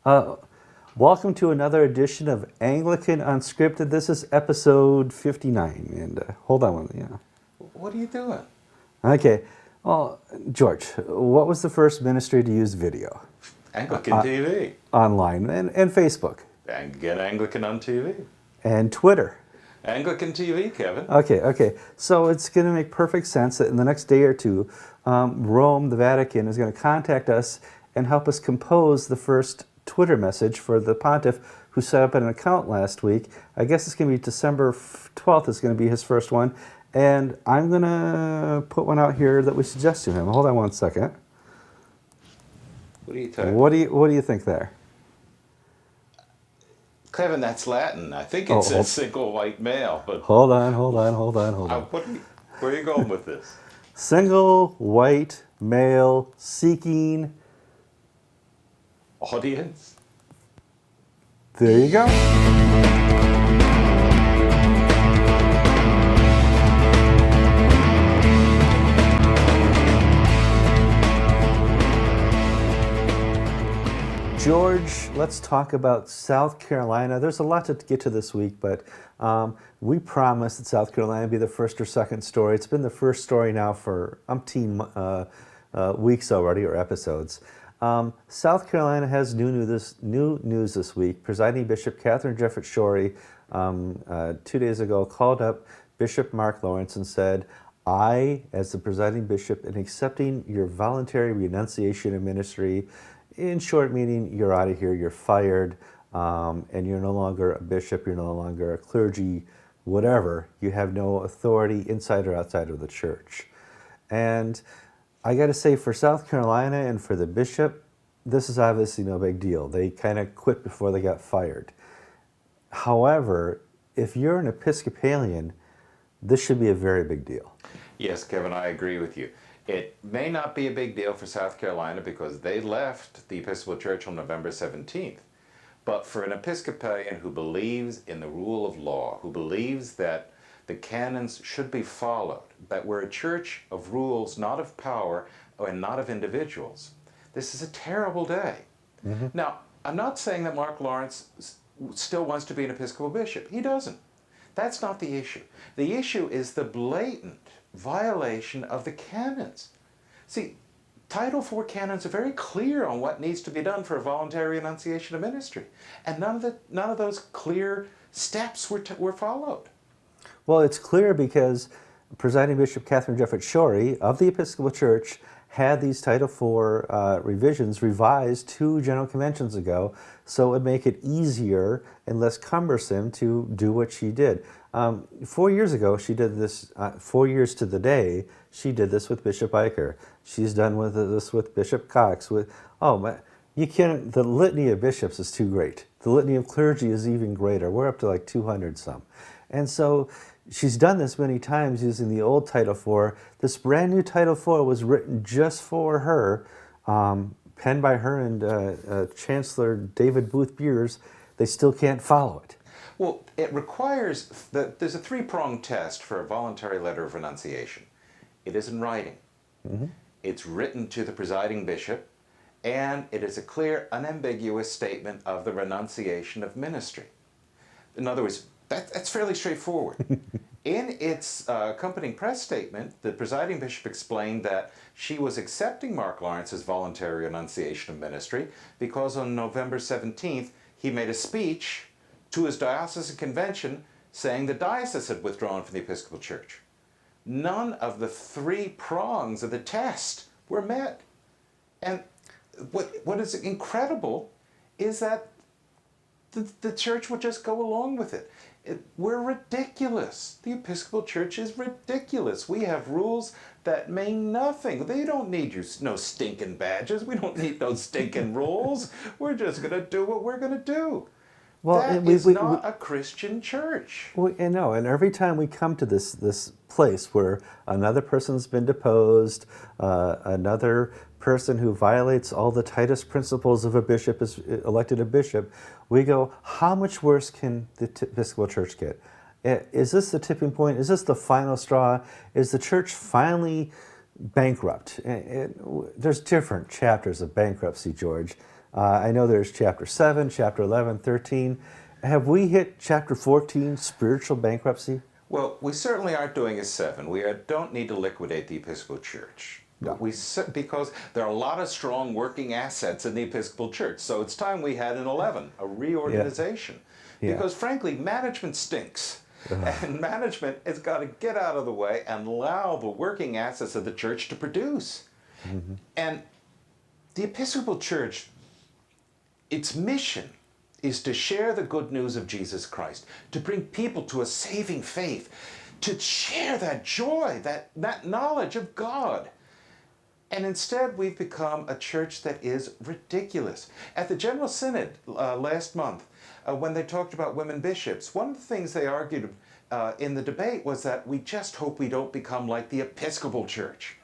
Uh, Welcome to another edition of Anglican Unscripted. This is episode 59. And hold on one. Yeah. What are you doing? Okay. Well, George, what was the first ministry to use video? Anglican TV. Online and Facebook Get Anglican on TV. and Twitter. Anglican TV, Kevin. Okay. So it's going to make perfect sense that in the next day or two, Rome, the Vatican, is going to contact us and help us compose the first Twitter message for the pontiff who set up an account last week. I guess it's going to be December 12th is going to be his first one. And I'm going to put one out here that we suggest to him. Hold on one second. What are you talking? What do you think there? Kevin, that's Latin. I think it says single white male, but Hold on. where are you going with this? Single, white, male, seeking. Audience? There you go. George, let's talk about South Carolina. There's a lot to get to this week, but we promised that South Carolina would be the first or second story. It's been the first story now for umpteen weeks already, or episodes. South Carolina has new news this week. Presiding Bishop Catherine Jefferts Schori 2 days ago called up Bishop Mark Lawrence and said, I, as the presiding bishop, am accepting your voluntary renunciation of ministry. In short, meaning you're out of here, you're fired, and you're no longer a bishop, you're no longer a clergy, whatever. You have no authority inside or outside of the church. And I got to say, for South Carolina and for the bishop, this is obviously no big deal. They kind of quit before they got fired. However, if you're an Episcopalian, this should be a very big deal. Yes, Kevin, I agree with you. It may not be a big deal for South Carolina because they left the Episcopal Church on November 17th. But for an Episcopalian who believes in the rule of law, who believes that the canons should be followed, that we're a church of rules, not of power, and not of individuals, this is a terrible day. Mm-hmm. Now, I'm not saying that Mark Lawrence still wants to be an Episcopal bishop. He doesn't. That's not the issue. The issue is the blatant violation of the canons. See, Title IV canons are very clear on what needs to be done for a voluntary renunciation of ministry, and none of those clear steps were followed. Well, it's clear because Presiding Bishop Catherine Jefferts Schori of the Episcopal Church had these Title IV revisions revised 2 General Conventions ago, so it would make it easier and less cumbersome to do what she did. 4 years ago, she did this, 4 years to the day, she did this with Bishop Eicher. She's done this with Bishop Cox. You can't, the litany of bishops is too great. The litany of clergy is even greater. We're up to like 200 some. And so she's done this many times using the old Title IV. This brand new Title IV was written just for her, penned by her and Chancellor David Booth Beers. They still can't follow it. Well, it requires that there's a 3-pronged test for a voluntary letter of renunciation. It is in writing. Mm-hmm. It's written to the presiding bishop, and it is a clear, unambiguous statement of the renunciation of ministry. In other words, that's fairly straightforward. In its accompanying press statement, the presiding bishop explained that she was accepting Mark Lawrence's voluntary renunciation of ministry because on November 17th, he made a speech to his diocesan convention saying the diocese had withdrawn from the Episcopal Church. None of the 3 prongs of the test were met. And what is incredible is that the church would just go along with it. We're ridiculous. The Episcopal Church is ridiculous. We have rules that mean nothing. They don't need no stinking badges. We don't need no stinking rules. We're just going to do what we're going to do. Well, that is not a Christian church. And every time we come to this place where another person's been deposed, another person who violates all the tightest principles of a bishop is elected a bishop, we go, how much worse can the Episcopal Church get? Is this the tipping point? Is this the final straw? Is the church finally bankrupt? There's different chapters of bankruptcy, George. I know there's chapter 7, chapter 11, 13. Have we hit chapter 14, spiritual bankruptcy? Well, we certainly aren't doing a 7. Don't need to liquidate the Episcopal Church. No. Because there are a lot of strong working assets in the Episcopal Church. So it's time we had an 11, a reorganization. Yeah. Because frankly, management stinks. And management has got to get out of the way and allow the working assets of the church to produce. Mm-hmm. And the Episcopal Church, its mission is to share the good news of Jesus Christ, to bring people to a saving faith, to share that joy, that knowledge of God. And instead, we've become a church that is ridiculous. At the General Synod last month, when they talked about women bishops, one of the things they argued in the debate was that we just hope we don't become like the Episcopal Church.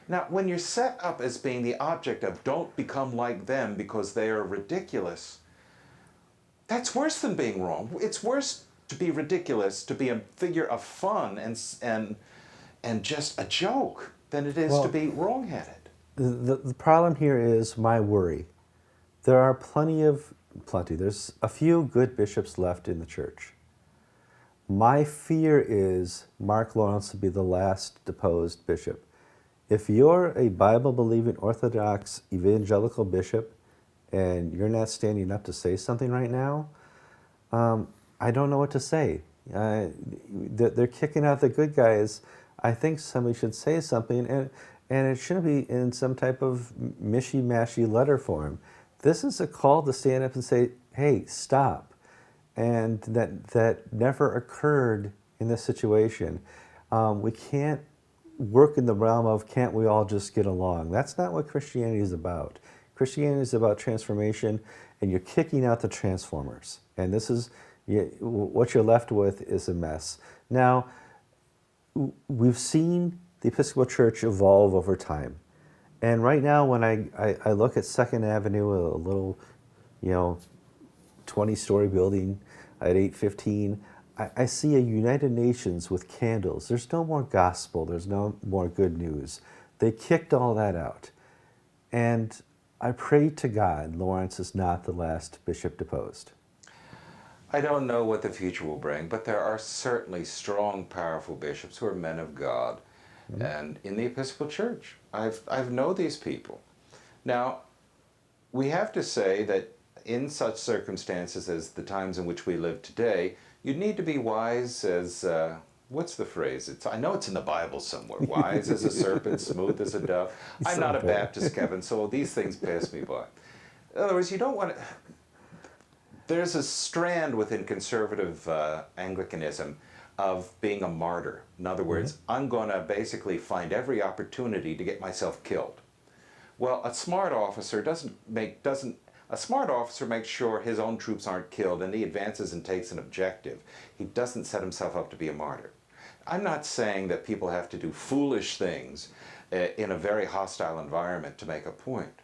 Now, when you're set up as being the object of don't become like them because they are ridiculous, that's worse than being wrong. It's worse to be ridiculous, to be a figure of fun and just a joke than it is to be wrong-headed. The problem here is my worry. There are there's a few good bishops left in the church. My fear is Mark Lawrence will be the last deposed bishop. If you're a Bible-believing Orthodox evangelical bishop and you're not standing up to say something right now, I don't know what to say. They're kicking out the good guys. I think somebody should say something, and it shouldn't be in some type of mishy-mashy letter form. This is a call to stand up and say, hey, stop. And that never occurred in this situation. We can't work in the realm of can't we all just get along. That's not what Christianity is about. Christianity is about transformation, and you're kicking out the transformers. And this is what you're left with is a mess. Now, we've seen the Episcopal Church evolve over time. And right now, when I look at 2nd Avenue, a little, 20-story building at 815, I see a United Nations with candles. There's no more gospel. There's no more good news. They kicked all that out. And I pray to God Lawrence is not the last bishop deposed. I don't know what the future will bring, but there are certainly strong, powerful bishops who are men of God. Mm-hmm. And in the Episcopal Church, I've known these people. Now, we have to say that in such circumstances as the times in which we live today, you need to be wise as, what's the phrase? I know it's in the Bible somewhere. Wise as a serpent, smooth as a dove. I'm not a Baptist, Kevin, so these things pass me by. In other words, you don't want to... There's a strand within conservative Anglicanism of being a martyr. In other words, I'm going to basically find every opportunity to get myself killed. Well, a smart officer makes sure his own troops aren't killed, and he advances and takes an objective. He doesn't set himself up to be a martyr. I'm not saying that people have to do foolish things in a very hostile environment to make a point.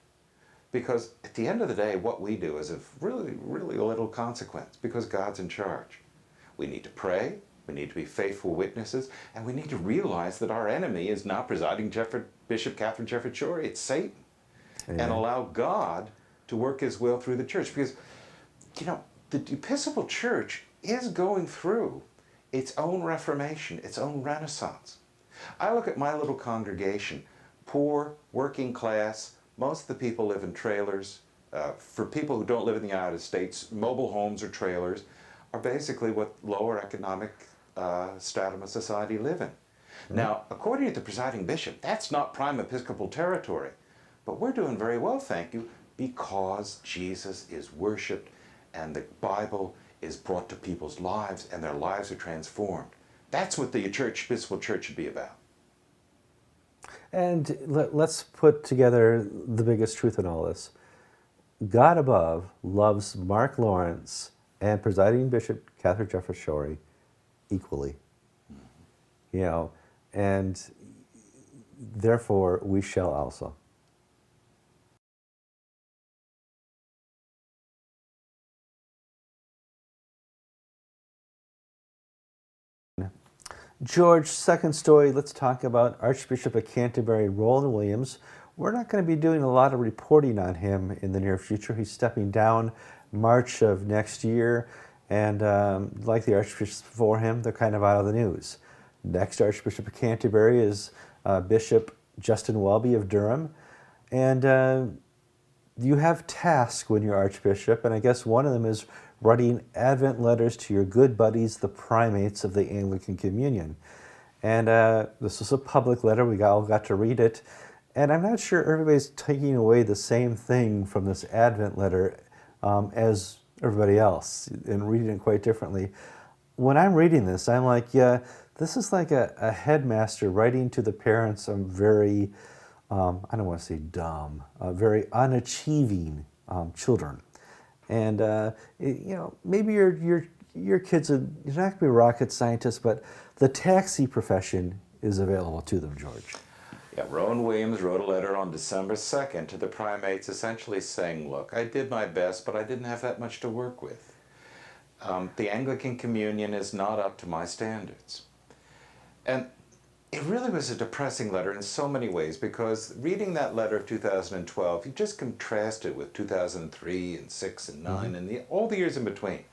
Because at the end of the day, what we do is of really, really little consequence because God's in charge. We need to pray, we need to be faithful witnesses, and we need to realize that our enemy is not presiding Bishop Catherine Jefferts Schori, it's Satan. Amen. And allow God to work his will through the church. Because, the Episcopal Church is going through its own reformation, its own renaissance. I look at my little congregation, poor, working class. Most of the people live in trailers. For people who don't live in the United States, mobile homes or trailers are basically what lower economic stratum of society live in. Mm-hmm. Now, according to the presiding bishop, that's not prime Episcopal territory. But we're doing very well, thank you, because Jesus is worshipped and the Bible is brought to people's lives and their lives are transformed. That's what the Episcopal Church should be about. And let's put together the biggest truth in all this. God above loves Mark Lawrence and presiding Bishop Catherine Jefferts Schori equally. And therefore we shall also. George, second story, let's talk about Archbishop of Canterbury, Roland Williams. we're not going to be doing a lot of reporting on him in the near future. He's stepping down March of next year, and like the archbishops before him, they're kind of out of the news. Next Archbishop of Canterbury is Bishop Justin Welby of Durham, and you have tasks when you're archbishop, and I guess one of them is writing Advent letters to your good buddies, the primates of the Anglican Communion. And this was a public letter. We all got to read it. And I'm not sure everybody's taking away the same thing from this Advent letter as everybody else and reading it quite differently. When I'm reading this, I'm like, yeah, this is like a headmaster writing to the parents of very, I don't want to say dumb, very unachieving children. And maybe your kids are you're not going to be rocket scientists, but the taxi profession is available to them, George. Yeah, Rowan Williams wrote a letter on December 2nd to the primates essentially saying, look, I did my best, but I didn't have that much to work with. The Anglican Communion is not up to my standards. And it really was a depressing letter in so many ways, because reading that letter of 2012, you just contrast it with 2003 and 6 and 9 and all the years in between.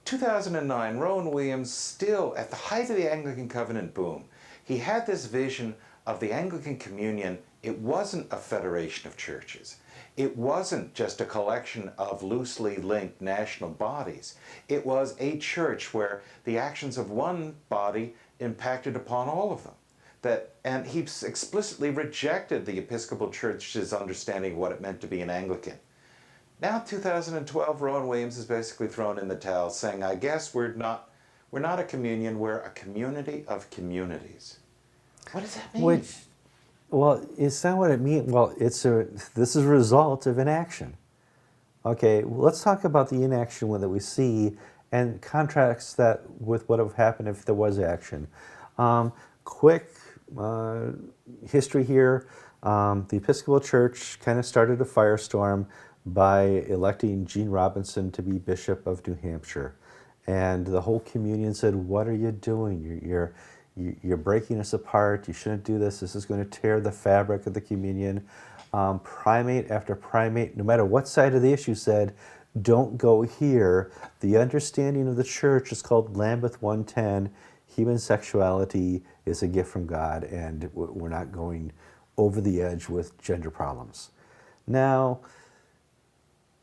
2009, Rowan Williams, still at the height of the Anglican Covenant boom, he had this vision of the Anglican Communion. It wasn't a federation of churches. It wasn't just a collection of loosely linked national bodies. It was a church where the actions of one body impacted upon all of them. And he explicitly rejected the Episcopal Church's understanding of what it meant to be an Anglican. Now, 2012, Rowan Williams is basically thrown in the towel, saying, I guess we're not a communion, we're a community of communities. What does that mean? Well, it's not what it means. Well, this is a result of inaction. Okay, well, let's talk about the inaction that we see and contrast that with what would have happened if there was action. Quick history here. The Episcopal Church kind of started a firestorm by electing Gene Robinson to be Bishop of New Hampshire. And the whole communion said, what are you doing? You're breaking us apart. You shouldn't do this. This is going to tear the fabric of the communion. Primate after primate, no matter what side of the issue, said, don't go here. The understanding of the church is called Lambeth 110. Human sexuality is a gift from God, and we're not going over the edge with gender problems. Now,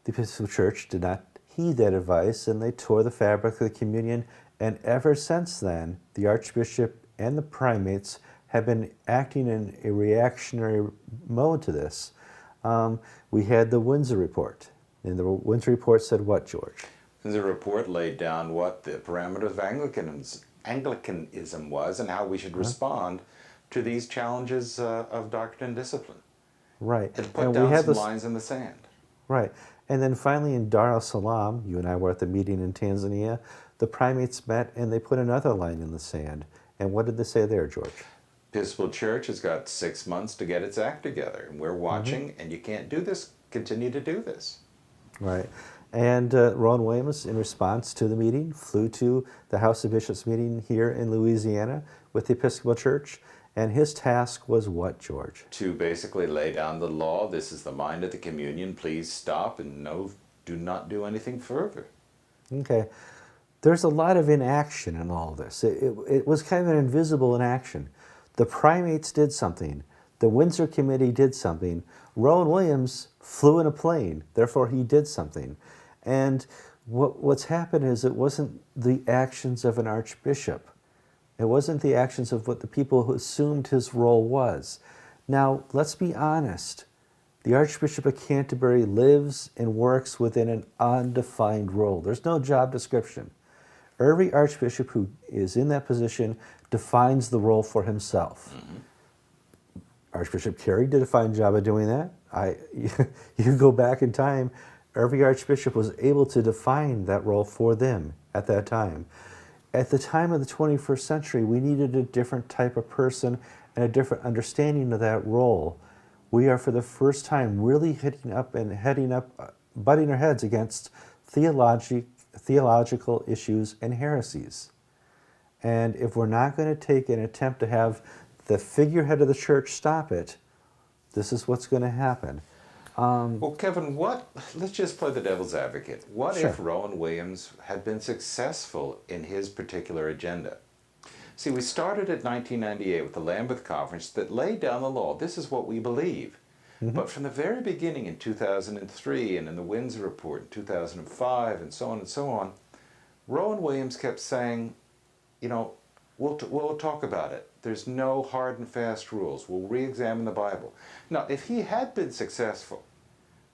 the Episcopal Church did not heed that advice, and they tore the fabric of the communion. And ever since then, the Archbishop and the primates have been acting in a reactionary mode to this. We had the Windsor Report. And the Windsor Report said what, George? The report laid down what the parameters of Anglicanism was and how we should respond to these challenges of doctrine and discipline. Right. It put down some lines in the sand. Right. And then finally in Dar es Salaam, you and I were at the meeting in Tanzania, the primates met and they put another line in the sand. And what did they say there, George? Episcopal Church has got 6 months to get its act together, and we're watching, and you can't do this, continue to do this. Right. And Rowan Williams, in response to the meeting, flew to the House of Bishops meeting here in Louisiana with the Episcopal Church. And his task was what, George? To basically lay down the law. This is the mind of the communion. Please stop and do not do anything further. Okay. There's a lot of inaction in all this. It was kind of an invisible inaction. The primates did something. The Windsor Committee did something. Rowan Williams flew in a plane. Therefore, he did something. And what's happened is it wasn't the actions of an archbishop. It wasn't the actions of what the people who assumed his role was. Now, let's be honest. The Archbishop of Canterbury lives and works within an undefined role. There's no job description. Every archbishop who is in that position defines the role for himself. Archbishop Carey did a fine job of doing that. You go back in time, every archbishop was able to define that role for them at that time. At the time of the 21st century, we needed a different type of person and a different understanding of that role. We are, for the first time, really butting our heads against theological issues and heresies. And if we're not going to take an attempt to have the figurehead of the church stop it, This is what's going to happen. Well, Kevin, let's just play the devil's advocate. What Sure. if Rowan Williams had been successful in his particular agenda? See, we started at 1998 with the Lambeth Conference that laid down the law. This is what we believe. But from the very beginning in 2003 and in the Windsor Report in 2005 and so on, Rowan Williams kept saying, you know, we'll talk about it. There's no hard and fast rules. We'll re-examine the Bible. Now, if he had been successful,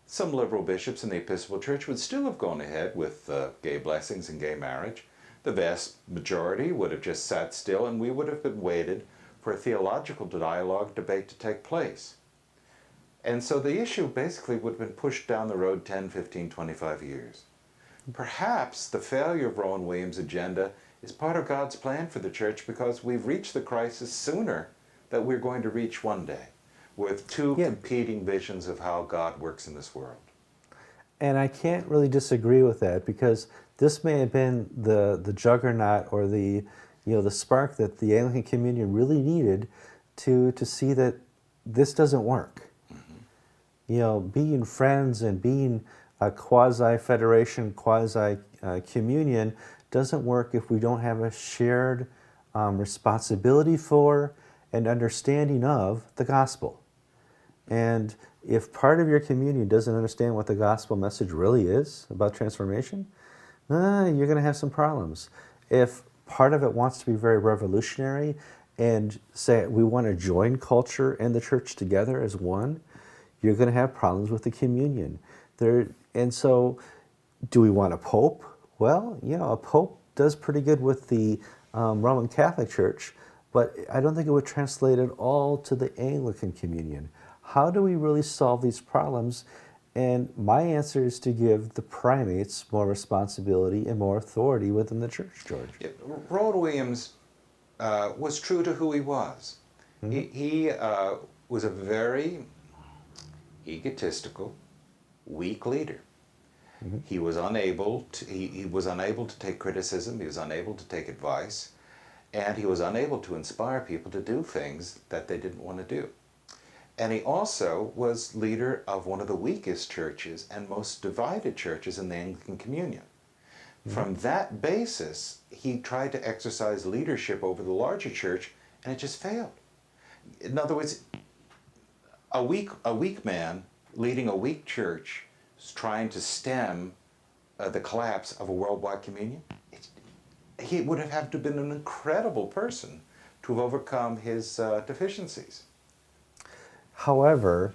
some liberal bishops in the Episcopal Church would still have gone ahead with gay blessings and gay marriage. The vast majority would have just sat still, and we would have been waited for a theological dialogue debate to take place. And so the issue basically would have been pushed down the road 10, 15, 25 years. Perhaps the failure of Rowan Williams' agenda is part of God's plan for the church, because we've reached the crisis sooner that we're going to reach one day, with two competing visions of how God works in this world. And I can't really disagree with that, because this may have been the juggernaut, or the spark that the Anglican Communion really needed to see that this doesn't work. Being friends and being a quasi-federation, quasi-communion doesn't work if we don't have a shared responsibility for and understanding of the gospel. And if part of your communion doesn't understand what the gospel message really is about transformation, you're going to have some problems. If part of it wants to be very revolutionary and say we want to join culture and the church together as one, you're going to have problems with the communion. And so, do we want a pope? Well, a pope does pretty good with the Roman Catholic Church, but I don't think it would translate at all to the Anglican Communion. How do we really solve these problems? And my answer is to give the primates more responsibility and more authority within the church, George. Yeah, Rowan Williams was true to who he was. He was a very egotistical, weak leader. He was unable to take criticism. He was unable to take advice, and he was unable to inspire people to do things that they didn't want to do. And he also was leader of one of the weakest churches and most divided churches in the Anglican Communion. From that basis, he tried to exercise leadership over the larger church, and it just failed. In other words, a weak man leading a weak church trying to stem the collapse of a worldwide communion, he would have had to have been an incredible person to have overcome his deficiencies. However,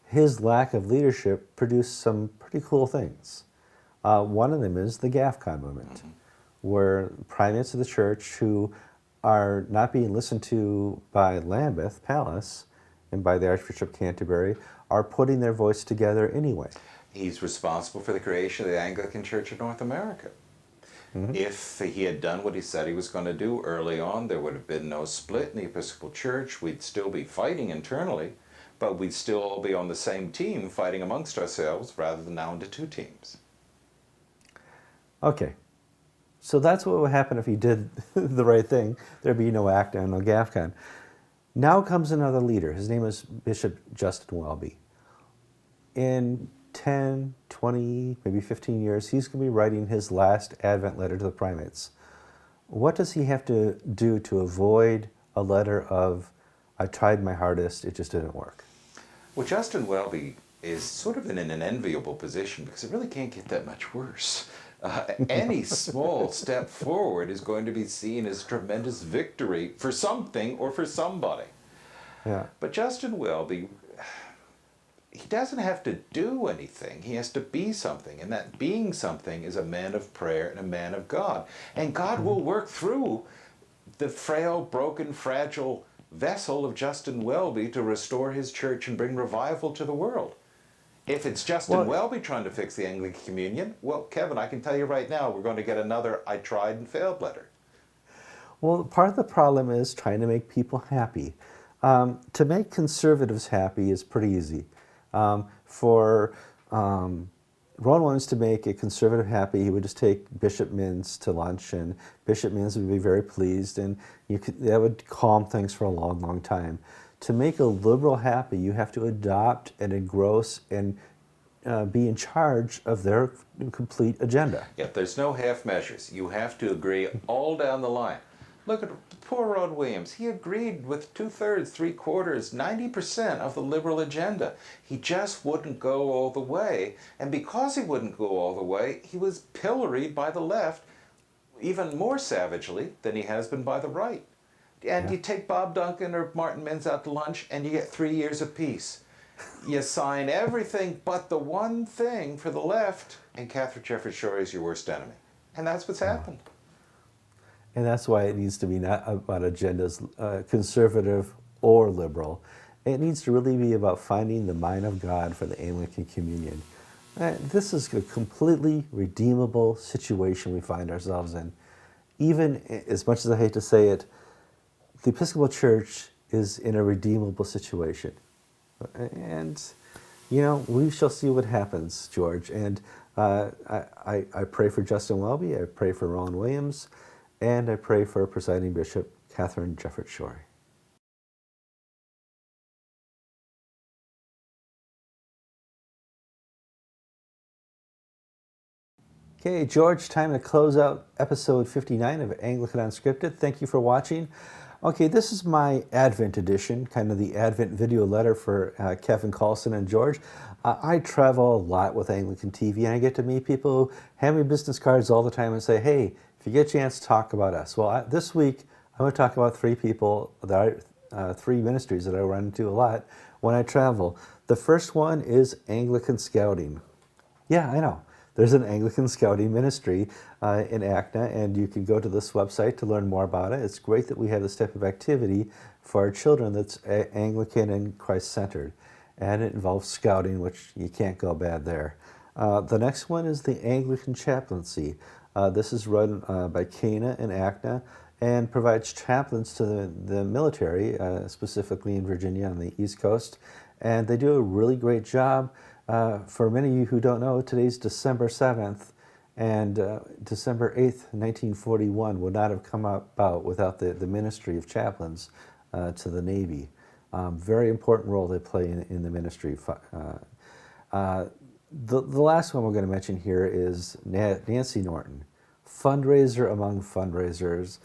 his lack of leadership produced some pretty cool things. One of them is the GAFCON movement, where primates of the church who are not being listened to by Lambeth Palace and by the Archbishop of Canterbury are putting their voice together anyway. He's responsible for the creation of the Anglican Church of North America. If he had done what he said he was going to do early on, there would have been no split in the Episcopal Church. We'd still be fighting internally, but we'd still all be on the same team fighting amongst ourselves rather than now into two teams. Okay, so that's what would happen if he did the right thing. There'd be no ACTA, no GAFCON. Now comes another leader. His name is Bishop Justin Welby. In 10, 20, maybe 15 years, he's going to be writing his last Advent letter to the primates. What does he have to do to avoid a letter of, I tried my hardest, it just didn't work? Well, Justin Welby is sort of in an enviable position because it really can't get that much worse. Any small step forward is going to be seen as tremendous victory for something or for somebody. Yeah. But Justin Welby, he doesn't have to do anything. He has to be something. And that being something is a man of prayer and a man of God. And God will work through the frail, broken, fragile vessel of Justin Welby to restore his church and bring revival to the world. If it's Justin Welby trying to fix the Anglican Communion, well, Kevin, I can tell you right now, we're going to get another I tried and failed letter. Well, part of the problem is trying to make people happy. To make conservatives happy is pretty easy. For Ron Williams to make a conservative happy, he would just take Bishop Mintz to lunch, and Bishop Mintz would be very pleased, and that would calm things for a long, long time. to make a liberal happy, you have to adopt and engross and be in charge of their complete agenda. Yeah, there's no half measures. You have to agree all down the line. Look at poor Rod Williams. He agreed with 2/3, 3/4, 90% of the liberal agenda. He just wouldn't go all the way. And because he wouldn't go all the way, he was pilloried by the left even more savagely than he has been by the right. And you take Bob Duncan or Martin Mintz out to lunch and you get 3 years of peace. You sign everything but the one thing for the left, and Catherine Jefferts Schori is your worst enemy. And that's what's happened. And that's why it needs to be not about agendas, conservative or liberal. It needs to really be about finding the mind of God for the Anglican Communion. This is a completely redeemable situation we find ourselves in. Even as much as I hate to say it, the Episcopal Church is in a redeemable situation. And, you know, we shall see what happens, George. And I pray for Justin Welby, I pray for Rowan Williams, and I pray for Presiding Bishop Catherine Jefferts Schori. Okay, George, time to close out episode 59 of Anglican Unscripted. Thank you for watching. Okay, this is my Advent edition, kind of the Advent video letter for Kevin Carlson and George. I travel a lot with Anglican TV, and I get to meet people who hand me business cards all the time and say, hey, if you get a chance, talk about us. Well, this week, I'm going to talk about three people, three ministries that I run into a lot when I travel. The first one is Anglican Scouting. Yeah, I know. There's an Anglican Scouting ministry in ACNA, and you can go to this website to learn more about it. It's great that we have this type of activity for our children that's Anglican and Christ-centered. And it involves scouting, which you can't go bad there. The next one is the Anglican Chaplaincy. This is run by Cana and ACNA and provides chaplains to the military, specifically in Virginia on the East Coast. And they do a really great job. For many of you who don't know, today's December 7th, and December 8th, 1941 would not have come about without the ministry of chaplains to the Navy. Very important role they play in the ministry. The last one we're going to mention here is Nancy Norton, fundraiser among fundraisers.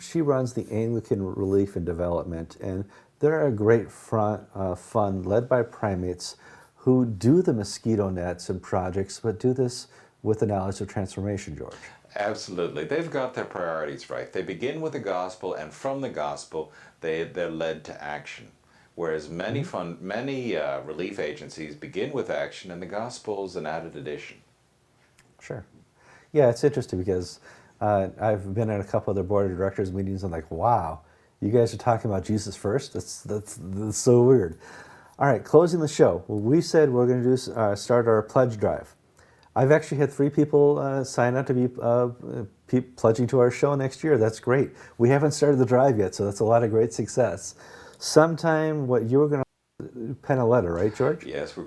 She runs the Anglican Relief and Development, and they're a great fund led by primates who do the mosquito nets and projects, but do this with the knowledge of transformation, George. Absolutely. They've got their priorities right. They begin with the gospel, and from the gospel, they're led to action. Whereas many relief agencies begin with action, and the gospel is an added addition. Sure. Yeah, it's interesting because I've been at a couple of their board of directors meetings, and I'm like, wow, you guys are talking about Jesus first? That's so weird. All right, closing the show. Well, we said we're going to start our pledge drive. I've actually had 3 people sign up to be pledging to our show next year. That's great. We haven't started the drive yet, so that's a lot of great success. Sometime, you were going to pen a letter, right, George? Yes, I'm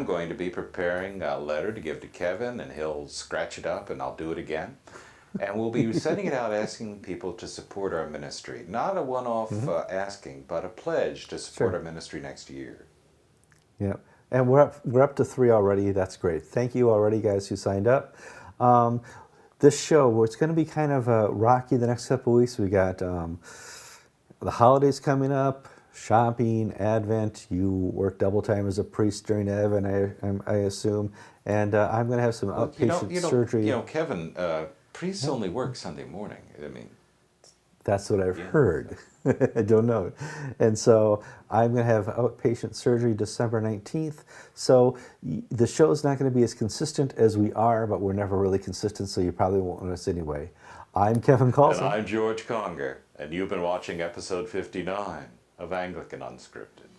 going to be preparing a letter to give to Kevin, and he'll scratch it up, and I'll do it again. And we'll be sending it out asking people to support our ministry. Not a one-off asking, but a pledge to support our ministry next year. Yeah, and we're up to 3 already. That's great. Thank you already, guys, who signed up. This show, it's going to be kind of rocky the next couple of weeks. We got the holidays coming up, shopping, Advent. You work double time as a priest during Advent, I assume. And I'm going to have some outpatient surgery. You know, Kevin, priests only work Sunday morning. I mean, that's what I've heard. I don't know. And so I'm going to have outpatient surgery December 19th. So the show's not going to be as consistent as we are, but we're never really consistent, so you probably won't notice anyway. I'm Kevin Carlson. And I'm George Conger, and you've been watching episode 59 of Anglican Unscripted.